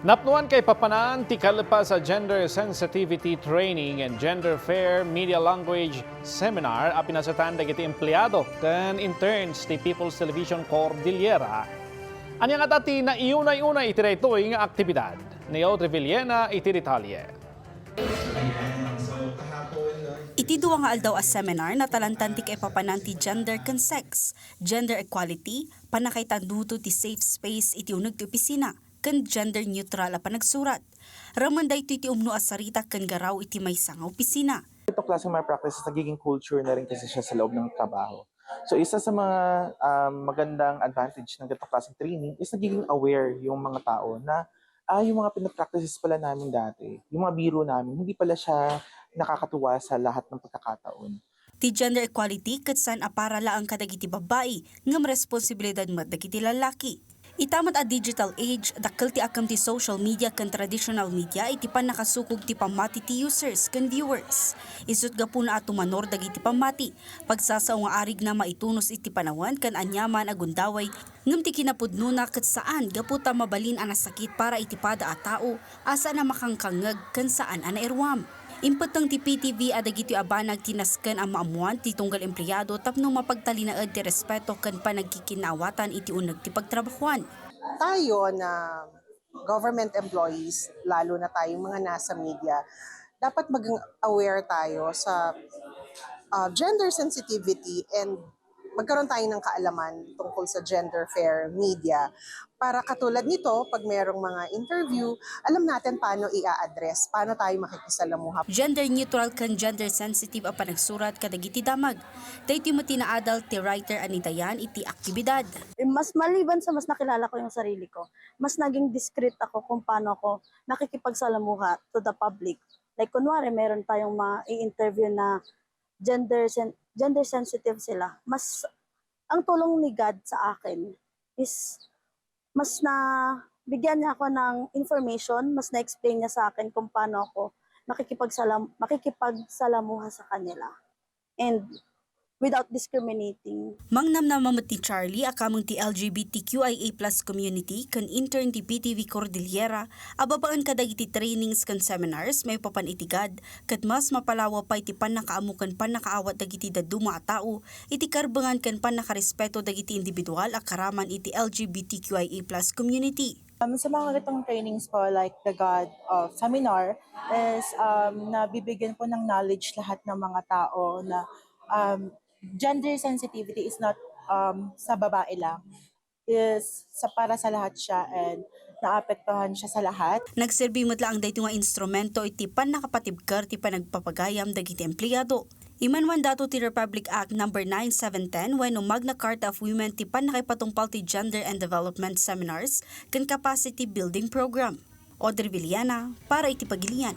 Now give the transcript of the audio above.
Napnuan kay papanaan tikal pa sa Gender Sensitivity Training and Gender Fair Media Language Seminar a pinasatan dagiti empleyado ken interns ti People's Television Cordillera. Anyang atati na iunay-unay iti daytoy nga aktibidad. Ni Audrey Villena iti detalye. Iti duwa nga aldaw a seminar na talantan ti kay papanan ti gender ken sex, gender equality, panakaitanduto ti safe space iti uneg ti opisina, ken gender neutral a panagsurat. Raman daytoy iti umno a sarita ken garaw iti maysa nga opisina. Ito klaseng mga practices, nagiging culture na rin kasi siya sa loob ng trabaho. So isa sa mga magandang advantage ng ganitong klaseng training is nagiging aware yung mga tao na yung mga pinapractices pala namin dati, yung mga biro namin, hindi pala siya nakakatuwa sa lahat ng pagkakataon. Ti gender equality ket san apara laang kadagiti babae ngem responsibilidad met dagiti lalaki. Itamat a digital age, dakkel ti akam ti social media ken traditional media iti panakasukog ti pamati ti users ken viewers. Isut gapuna at tumanor dagiti pamati, pagsasao nga arig na maitunos iti panawan ken anyaman agundaway ngem ti kinapudnuna ket saan gaputa mabalin a nasakit para iti pada a tao asa na makangkangeg ken saan a nairwam. Impeteng ti PTV adagiti abanag tinasken ang maamuan ti tunggal empleyado tapno mapagtalinaed ti respeto ken panagkikinawatan iti uneg ti pagtrabahuan. Tayo na government employees, lalo na tayong mga nasa media, dapat maging aware tayo sa gender sensitivity and magkaroon tayo ng kaalaman tungkol sa gender fair media. Para katulad nito, pag mayroong mga interview, alam natin paano i-address, paano tayo makikisalamuha. Gender neutral kan gender sensitive a panagsurat kadagiti damag. Daytoy mo tinaadal ti writer Anidayan iti aktibidad. Mas maliban sa mas nakilala ko yung sarili ko, mas naging discreet ako kung paano ako nakikipagsalamuha to the public. Like kunwari, meron tayong ma-i-interview na gender sensitive sila. Mas ang tulong ni God sa akin is mas na bigyan niya ako ng information, mas na-explain niya sa akin kung paano ako makikipagsalamuha sa kanila. And without discriminating. Mangnam na mamut ti Charlie akamang ti LGBTQIA+ community kan intern ti PTV Cordillera ababaan kadagiti trainings kan seminars may papanitigad ket mas mapalawa pa iti panakaamukan panakaawat dagiti daduma a tao iti karbengan ken panakarespeto dagiti individual a karaman iti LGBTQIA+ community. Sa mga ganitong trainings po like the God of Seminar is nabibigyan po ng knowledge lahat ng mga tao na gender sensitivity is not sa babae lang, is para sa lahat siya and naapektuhan siya sa lahat. Nagserbi mo't lang dayto nga instrumento iti panakapatibker ti panagpapagayam dagiti empleyado. Imanwan dato ti Republic Act No. 9710 wenno Magna Carta of Women ti panakipatungpal ti Gender and Development Seminars ken Capacity Building Program. Audrey Villena para iti Pagilian.